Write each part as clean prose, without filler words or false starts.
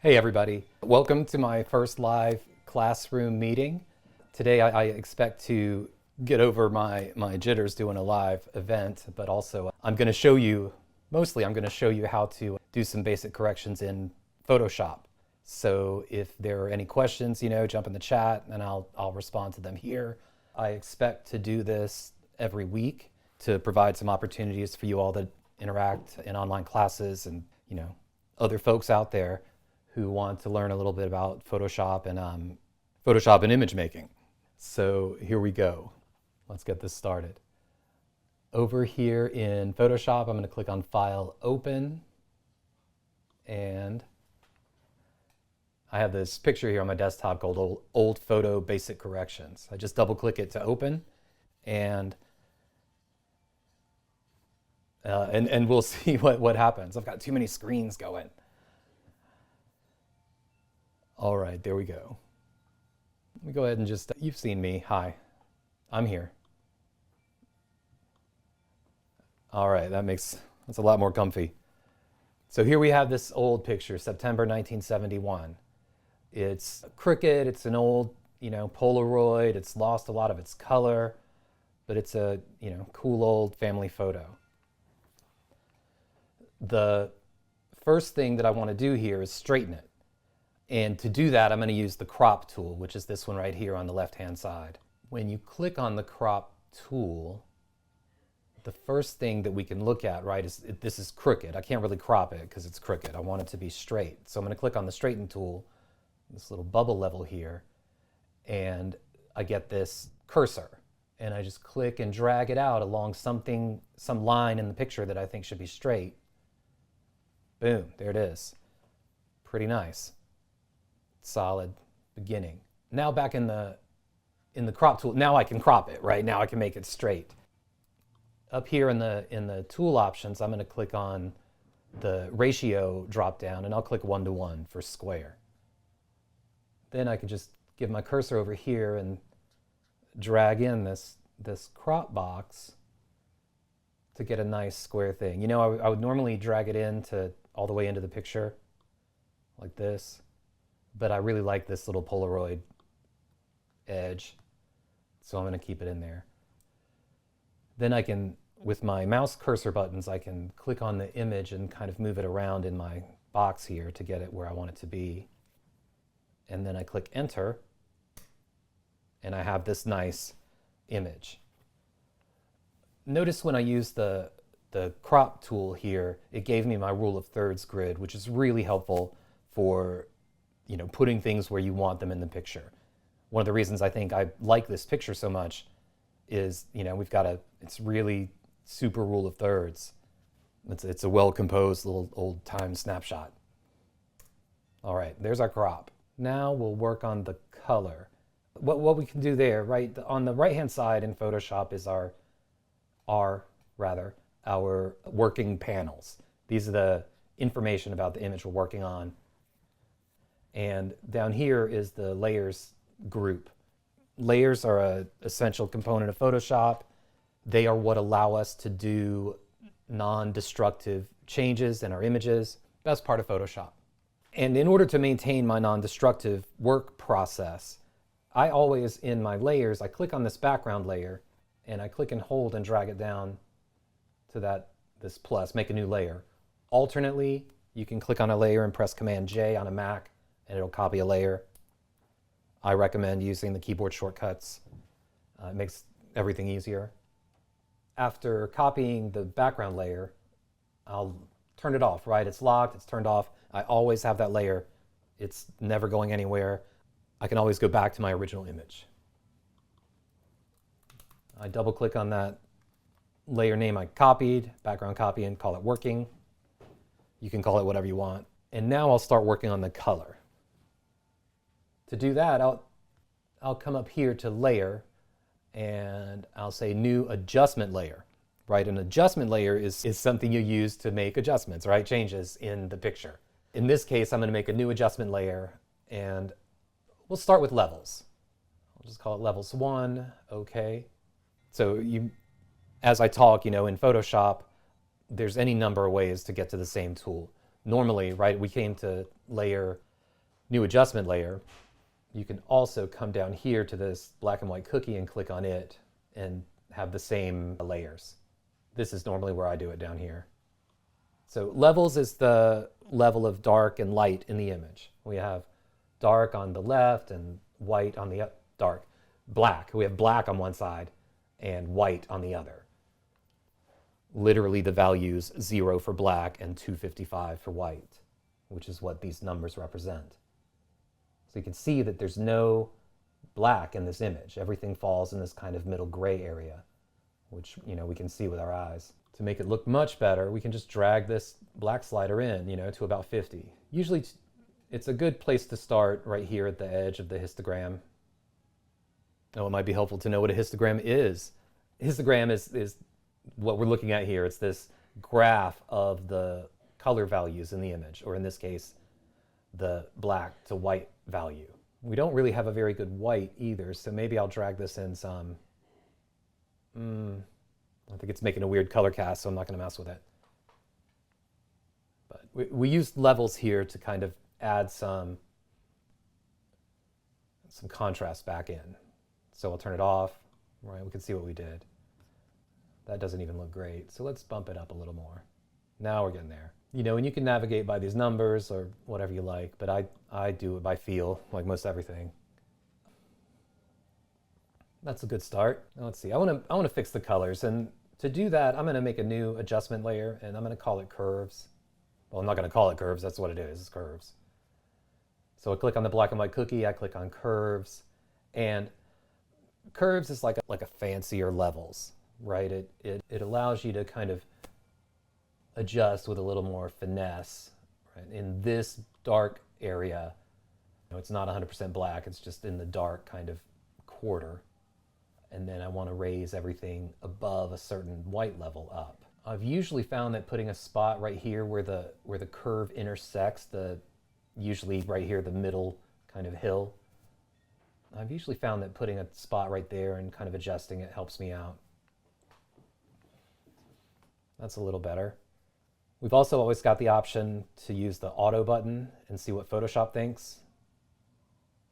Hey everybody, welcome to my first live classroom meeting. Today I expect to get over my jitters doing a live event, but also I'm going to show you, mostly I'm going to show you how to do some basic corrections in Photoshop. So if there are any questions, jump in the chat and I'll respond to them here. I expect to do this every week to provide some opportunities for you all to interact in online classes and, other folks out there who want to learn a little bit about Photoshop and image making. So here we go. Let's get this started. Over here in Photoshop, I'm going to click on File, Open, and I have this picture here on my desktop called Old Photo Basic Corrections. I just double click it to open, and we'll see what happens. I've got too many screens going. All right, there we go. Let me go ahead and you've seen me. Hi, I'm here. All right, that's a lot more comfy. So here we have this old picture, September 1971. It's crooked, it's an old, Polaroid, it's lost a lot of its color, but it's a, cool old family photo. The first thing that I want to do here is straighten it. And to do that, I'm going to use the crop tool, which is this one right here on the left-hand side. When you click on the crop tool, the first thing that we can look at, right, is this is crooked. I can't really crop it because it's crooked. I want it to be straight. So I'm going to click on the straighten tool, this little bubble level here, and I get this cursor. And I just click and drag it out along some line in the picture that I think should be straight. Boom, there it is. Pretty nice. Solid beginning. Now back in the crop tool, now I can crop it, right? Now I can make it straight. Up here in the tool options, I'm going to click on the ratio drop down and I'll click 1:1 for square. Then I can just give my cursor over here and drag in this crop box to get a nice square thing. I would normally drag it all the way into the picture like this. But I really like this little Polaroid edge, so I'm going to keep it in there. Then I can, with my mouse cursor buttons, I can click on the image and kind of move it around in my box here to get it where I want it to be. And then I click Enter, and I have this nice image. Notice when I use the crop tool here, it gave me my rule of thirds grid, which is really helpful for putting things where you want them in the picture. One of the reasons I think I like this picture so much is, it's really super rule of thirds. It's a well-composed little old-time snapshot. All right, there's our crop. Now we'll work on the color. What we can do there, right, on the right-hand side in Photoshop is our working panels. These are the information about the image we're working on. And down here is the layers group. Layers are an essential component of Photoshop. They are what allow us to do non-destructive changes in our images. Best part of Photoshop. And in order to maintain my non-destructive work process, I always, in my layers, I click on this background layer and I click and hold and drag it down to this plus, make a new layer. Alternately, you can click on a layer and press Command J on a Mac and it'll copy a layer. I recommend using the keyboard shortcuts. It makes everything easier. After copying the background layer, I'll turn it off, right? It's locked, it's turned off. I always have that layer. It's never going anywhere. I can always go back to my original image. I double click on that layer name I copied, background copy, and call it working. You can call it whatever you want. And now I'll start working on the color. To do that, I'll come up here to layer and I'll say new adjustment layer, right? An adjustment layer is something you use to make adjustments, right? Changes in the picture. In this case, I'm going to make a new adjustment layer and we'll start with levels. I'll just call it levels 1, okay. So as I talk, in Photoshop, there's any number of ways to get to the same tool. Normally, right, we came to layer new adjustment layer, you can also come down here to this black and white cookie and click on it and have the same layers. This is normally where I do it down here. So levels is the level of dark and light in the image. We have dark on the left and white on the black. We have black on one side and white on the other. Literally the values 0 for black and 255 for white, which is what these numbers represent. So you can see that there's no black in this image. Everything falls in this kind of middle gray area, which we can see with our eyes. To make it look much better, we can just drag this black slider in, to about 50. Usually it's a good place to start right here at the edge of the histogram. Oh, it might be helpful to know what a histogram is. Histogram is what we're looking at here. It's this graph of the color values in the image, or in this case, the black to white value. We don't really have a very good white either, so maybe I'll drag this in some. I think it's making a weird color cast, so I'm not going to mess with it. But we used levels here to kind of add some contrast back in. So I'll turn it off, right? We can see what we did. That doesn't even look great. So let's bump it up a little more. Now we're getting there. And you can navigate by these numbers or whatever you like, but I do it by feel, like most everything. That's a good start. Now let's see. I want to fix the colors, and to do that, I'm going to make a new adjustment layer, and I'm going to call it curves. Well, I'm not going to call it curves. That's what it is. It's curves. So I click on the black and white cookie. I click on curves, and curves is like a fancier levels, right? It allows you to kind of adjust with a little more finesse, right? In this dark area, it's not 100% black. It's just in the dark kind of quarter. And then I want to raise everything above a certain white level up. I've usually found that putting a spot right here where the curve intersects usually right here, the middle kind of hill, I've usually found that putting a spot right there and kind of adjusting it helps me out. That's a little better. We've also always got the option to use the auto button and see what Photoshop thinks.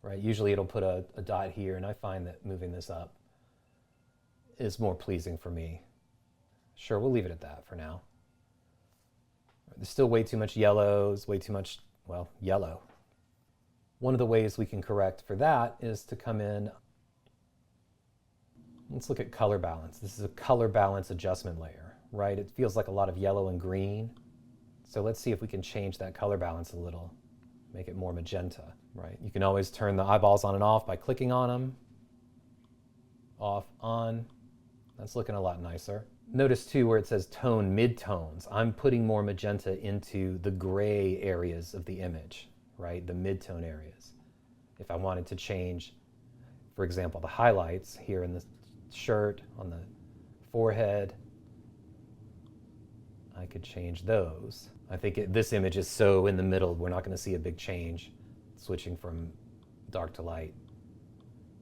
Right? Usually it'll put a dot here, and I find that moving this up is more pleasing for me. Sure, we'll leave it at that for now. There's still way too much yellows, way too much, yellow. One of the ways we can correct for that is to come in. Let's look at color balance. This is a color balance adjustment layer, right? It feels like a lot of yellow and green. So let's see if we can change that color balance a little, make it more magenta, right? You can always turn the eyeballs on and off by clicking on them. Off, on. That's looking a lot nicer. Notice too where it says tone midtones. I'm putting more magenta into the gray areas of the image, right? The midtone areas. If I wanted to change, for example, the highlights here in the shirt, on the forehead, I could change those. I think this image is so in the middle, we're not going to see a big change switching from dark to light.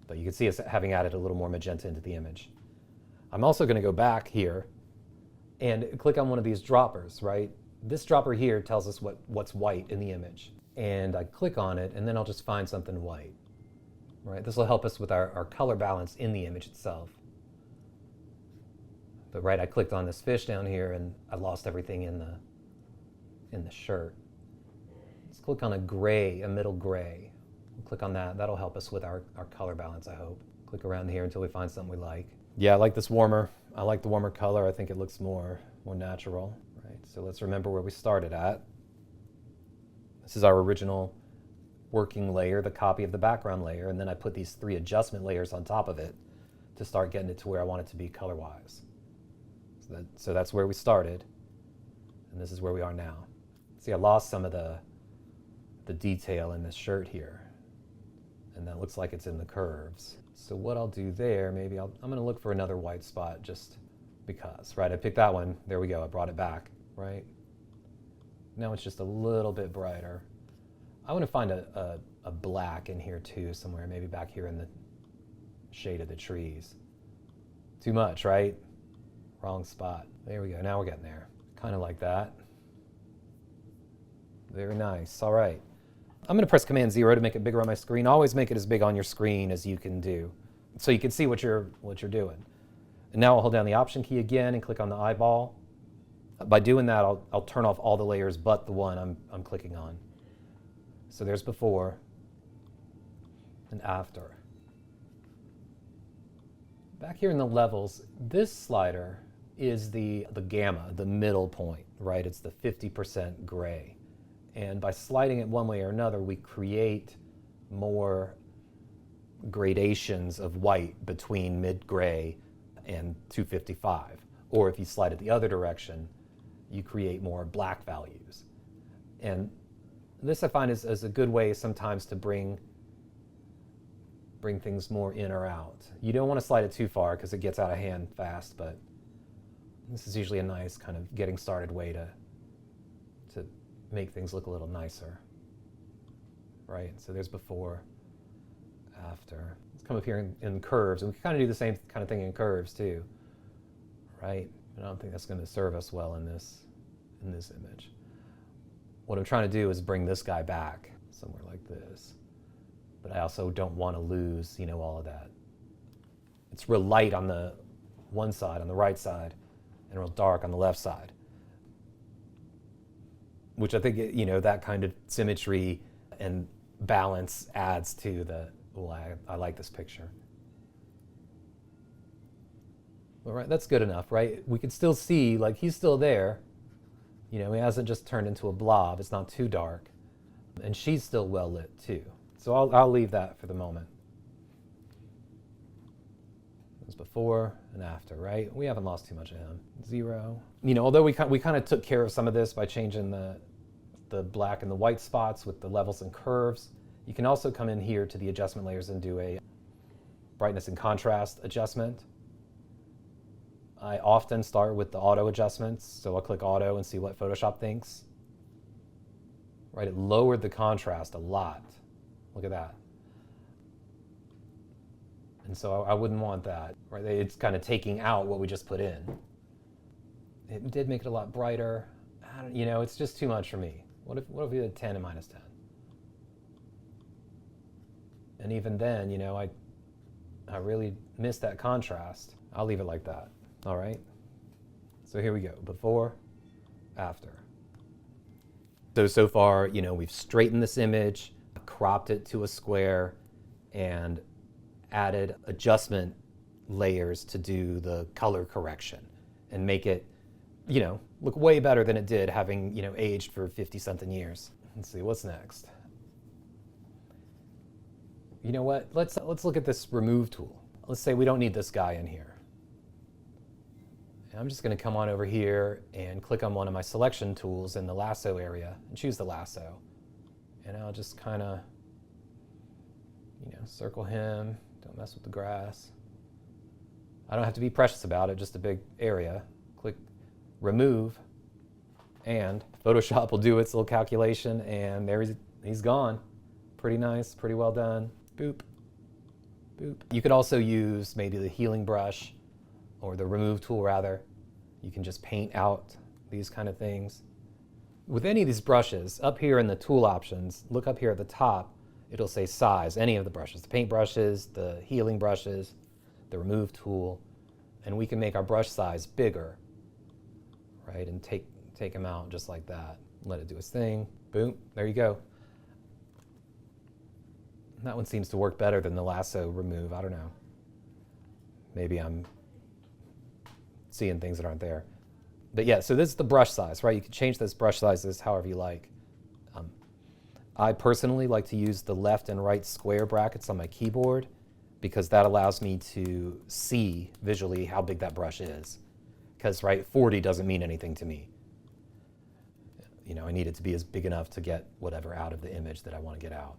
But you can see us having added a little more magenta into the image. I'm also going to go back here and click on one of these droppers, right? This dropper here tells us what's white in the image. And I click on it, and then I'll just find something white, right? This will help us with our color balance in the image itself. But right, I clicked on this fish down here, and I lost everything in the shirt. Let's click on a gray, a middle gray. We'll click on that. That'll help us with our color balance, I hope. Click around here until we find something we like. Yeah, I like this warmer. I like the warmer color. I think it looks more natural, right? So let's remember where we started at. This is our original working layer, the copy of the background layer, and then I put these 3 adjustment layers on top of it to start getting it to where I want it to be color-wise. So that's where we started, and this is where we are now. See, I lost some of the detail in this shirt here, and that looks like it's in the curves. So what I'll do there, maybe I'm going to look for another white spot just because, right? I picked that one. There we go. I brought it back, right? Now it's just a little bit brighter. I want to find a black in here too somewhere, maybe back here in the shade of the trees. Too much, right? Wrong spot. There we go. Now we're getting there. Kind of like that. Very nice. All right. I'm going to press Command 0 to make it bigger on my screen. Always make it as big on your screen as you can do, so you can see what you're doing. And now I'll hold down the Option key again and click on the eyeball. By doing that, I'll turn off all the layers but the one I'm clicking on. So there's before and after. Back here in the levels, this slider is the gamma, the middle point, right? It's the 50% gray. And by sliding it one way or another, we create more gradations of white between mid-gray and 255. Or if you slide it the other direction, you create more black values. And this I find is a good way sometimes to bring things more in or out. You don't want to slide it too far because it gets out of hand fast, but this is usually a nice kind of getting started way to make things look a little nicer, right? So there's before, after. Let's come up here in curves, and we can kind of do the same kind of thing in curves too, right? But I don't think that's going to serve us well in this image. What I'm trying to do is bring this guy back somewhere like this, but I also don't want to lose, all of that. It's real light on the one side, on the right side, and real dark on the left side, which I think, that kind of symmetry and balance adds to I like this picture. All right, that's good enough, right? We can still see, like, he's still there. He hasn't just turned into a blob. It's not too dark. And she's still well lit too. So I'll leave that for the moment. There's before and after, right? We haven't lost too much of him. 0. Although we kind of took care of some of this by changing the black and the white spots with the levels and curves, you can also come in here to the adjustment layers and do a brightness and contrast adjustment. I often start with the auto adjustments, so I'll click auto and see what Photoshop thinks. Right, it lowered the contrast a lot. Look at that. And so I wouldn't want that, right? It's kind of taking out what we just put in. It did make it a lot brighter. It's just too much for me. What if we did 10 and minus 10? And even then, I really miss that contrast. I'll leave it like that. All right. So here we go. Before, after. So far, we've straightened this image, cropped it to a square, and added adjustment layers to do the color correction and make it, look way better than it did having, aged for 50-something years. Let's see, what's next? You know what? Let's look at this remove tool. Let's say we don't need this guy in here. And I'm just going to come on over here and click on one of my selection tools in the lasso area and choose the lasso. And I'll just kind of, circle him. Don't mess with the grass. I don't have to be precious about it, just a big area. Click remove, and Photoshop will do its little calculation, and there he's gone. Pretty nice, pretty well done. Boop, boop. You could also use maybe the healing brush, or the remove tool rather. You can just paint out these kind of things. With any of these brushes, up here in the tool options, look up here at the top, it'll say size, any of the brushes, the paint brushes, the healing brushes, the remove tool, and we can make our brush size bigger, right? And take them out just like that. Let it do its thing. Boom, there you go. That one seems to work better than the lasso remove, I don't know. Maybe I'm seeing things that aren't there. But yeah, so this is the brush size, right? You can change this brush sizes however you like. I personally like to use the left and right square brackets on my keyboard because that allows me to see visually how big that brush is. Because, right, 40 doesn't mean anything to me. I need it to be as big enough to get whatever out of the image that I want to get out.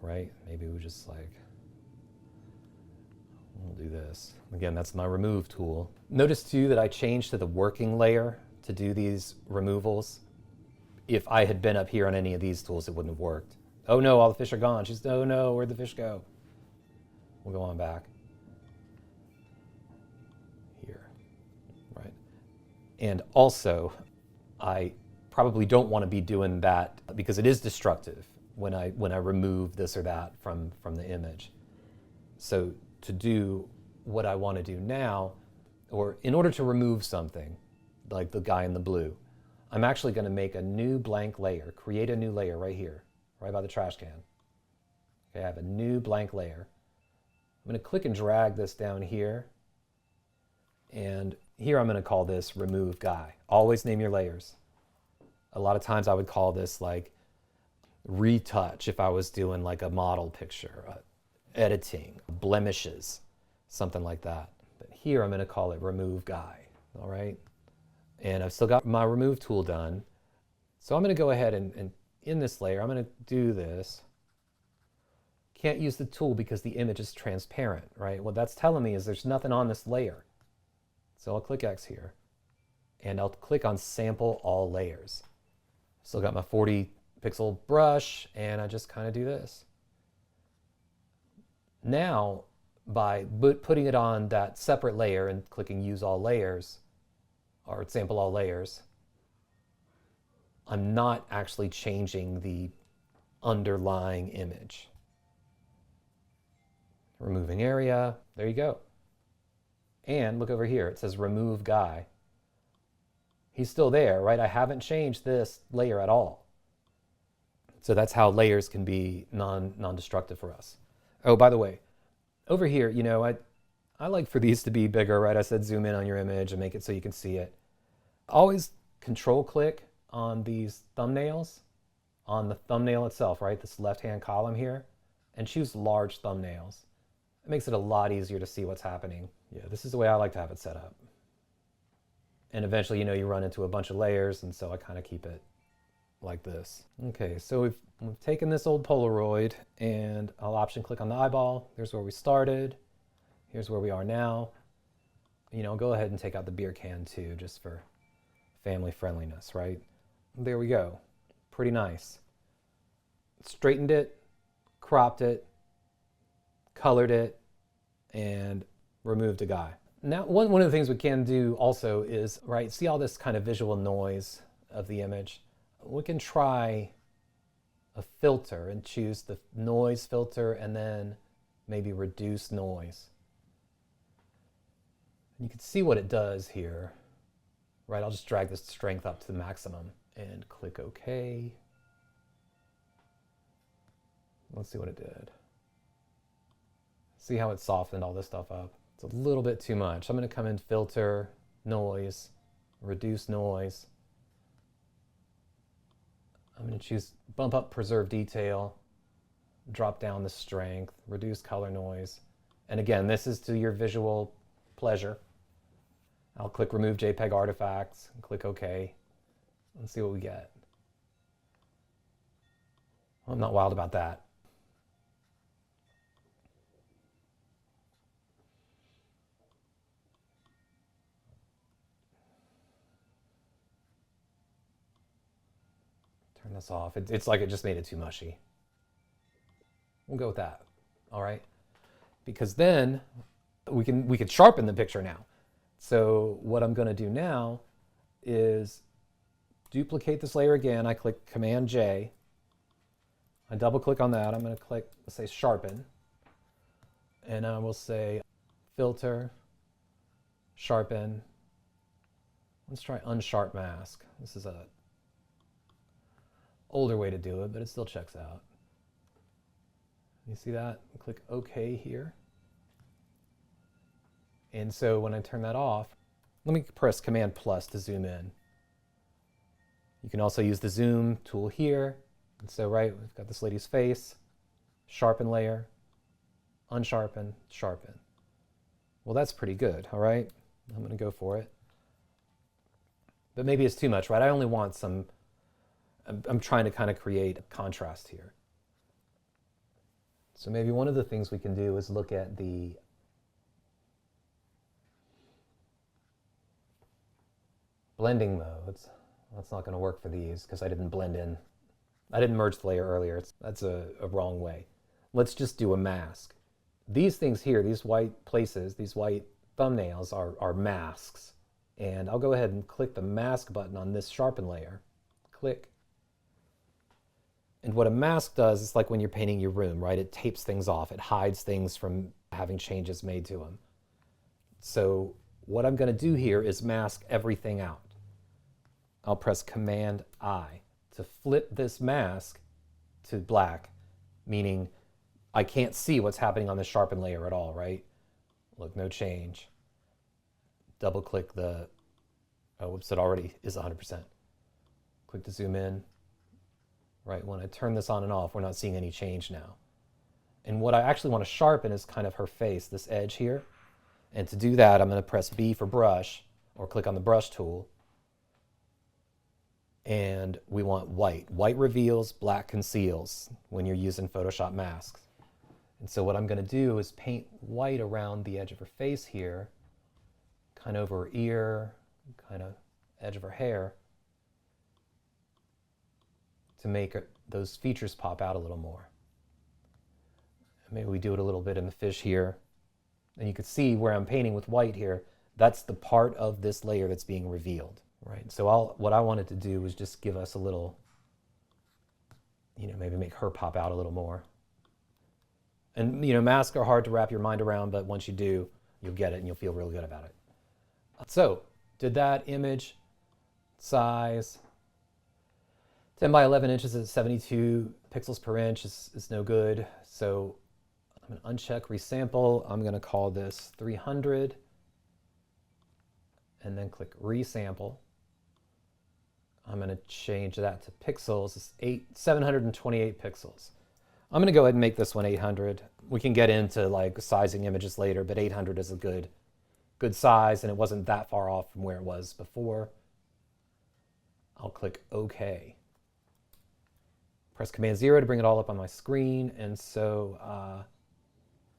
Right? Maybe we just we'll do this. Again, that's my remove tool. Notice too that I changed to the working layer to do these removals. If I had been up here on any of these tools, it wouldn't have worked. Oh no, all the fish are gone. Oh no, where'd the fish go? We'll go on back. Here, right? And also, I probably don't want to be doing that because it is destructive when I remove this or that from the image. So to do what I want to do now, or in order to remove something, like the guy in the blue, I'm actually going to make a new blank layer, create a new layer right here, right by the trash can. Okay, I have a new blank layer. I'm going to click and drag this down here. And here I'm going to call this remove guy. Always name your layers. A lot of times I would call this like retouch if I was doing like a model picture, editing, blemishes, something like that. But here I'm going to call it remove guy, all right? And I've still got my remove tool done. So I'm going to go ahead and in this layer, I'm going to do this. Can't use the tool because the image is transparent, right? What that's telling me is there's nothing on this layer. So I'll click X here and I'll click on sample all layers. Still got my 40 pixel brush and I just kind of do this. Now, by putting it on that separate layer and clicking use all layers or sample all layers, I'm not actually changing the underlying image. Removing area, there you go. And look over here, it says remove guy. He's still there, right? I haven't changed this layer at all. So that's how layers can be non-destructive for us. Oh, by the way, over here, you know, I like for these to be bigger, right? I said zoom in on your image and make it so you can see it. Always control click on these thumbnails, on the thumbnail itself, right? This left-hand column here, and choose large thumbnails. It makes it a lot easier to see what's happening. Yeah, this is the way I like to have it set up. And eventually, you know, you run into a bunch of layers, and so I kind of keep it like this. Okay, so we've taken this old Polaroid, and I'll option click on the eyeball. There's where we started. Here's where we are now. You know, go ahead and take out the beer can too, just for family friendliness, right? There we go. Pretty nice. Straightened it, cropped it, colored it, and removed a guy. Now, one of the things we can do also is, right, see all this kind of visual noise of the image? We can try a filter and choose the noise filter and then maybe reduce noise. And you can see what it does here, right? I'll just drag this strength up to the maximum and click OK. Let's see what it did. See how it softened all this stuff up? It's a little bit too much. I'm going to come in filter, noise, reduce noise. I'm going to choose bump up preserve detail, drop down the strength, reduce color noise. And again, this is to your visual pleasure. I'll click remove JPEG artifacts and click OK. Let's see what we get. Well, I'm not wild about that. Turn this off. It's like it just made it too mushy. We'll go with that, all right? Because then we can sharpen the picture now. So what I'm gonna do now is duplicate this layer again. I click Command J. I double click on that. I'm gonna click, let's say sharpen. And I will say filter, sharpen. Let's try unsharp mask. This is a older way to do it, but it still checks out. You see that? Click OK here. And so when I turn that off, let me press Command plus to zoom in. You can also use the zoom tool here. And so, right, we've got this lady's face, sharpen layer, unsharpen, sharpen. Well, that's pretty good, all right? I'm going to go for it. But maybe it's too much, right? I only want some, I'm trying to kind of create a contrast here. So maybe one of the things we can do is look at the blending modes. That's not going to work for these because I didn't blend in. I didn't merge the layer earlier. That's a wrong way. Let's just do a mask. These things here, these white places, these white thumbnails are masks. And I'll go ahead and click the mask button on this sharpen layer. click. And what a mask does is like when you're painting your room, right? It tapes things off. It hides things from having changes made to them. So what I'm going to do here is mask everything out. I'll press Command I to flip this mask to black, meaning I can't see what's happening on the sharpen layer at all, right? Look, no change. Double click the, oh, whoops, it already is 100%. Click to zoom in. Right, when I turn this on and off, we're not seeing any change now. And what I actually want to sharpen is kind of her face, this edge here. And to do that, I'm going to press B for brush, or click on the brush tool. And we want white. White reveals, black conceals when you're using Photoshop masks. And so what I'm going to do is paint white around the edge of her face here, kind of over her ear, kind of edge of her hair, to make those features pop out a little more. Maybe we do it a little bit in the fish here. And you can see where I'm painting with white here, that's the part of this layer that's being revealed, right? So what I wanted to do was just give us a little, maybe make her pop out a little more. And, masks are hard to wrap your mind around, but once you do, you'll get it and you'll feel really good about it. So, did that image, size, 10 by 11 inches at 72 pixels per inch is no good. So I'm going to uncheck resample. I'm going to call this 300 and then click resample. I'm going to change that to pixels. It's 728 pixels. I'm going to go ahead and make this one 800. We can get into like sizing images later, but 800 is a good size, and it wasn't that far off from where it was before. I'll click OK. Press Command 0 to bring it all up on my screen. And so,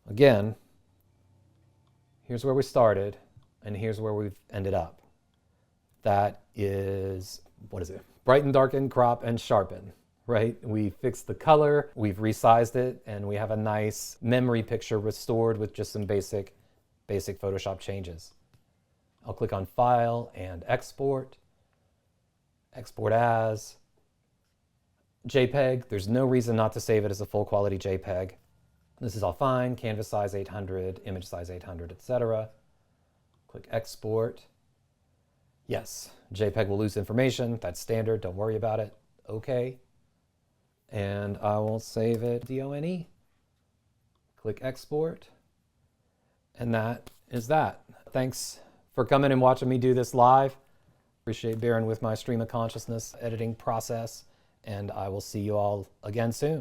again, here's where we started, and here's where we've ended up. That is, what is it? Brighten, darken, crop, and sharpen, right? We fixed the color, we've resized it, and we have a nice memory picture restored with just some basic Photoshop changes. I'll click on File and Export. Export as JPEG. There's no reason not to save it as a full quality JPEG. This is all fine. Canvas size 800, image size 800, etc. Click Export. Yes, JPEG will lose information. That's standard. Don't worry about it. OK. And I will save it DONE. Click Export. And that is that. Thanks for coming and watching me do this live. Appreciate bearing with my stream of consciousness editing process. And I will see you all again soon.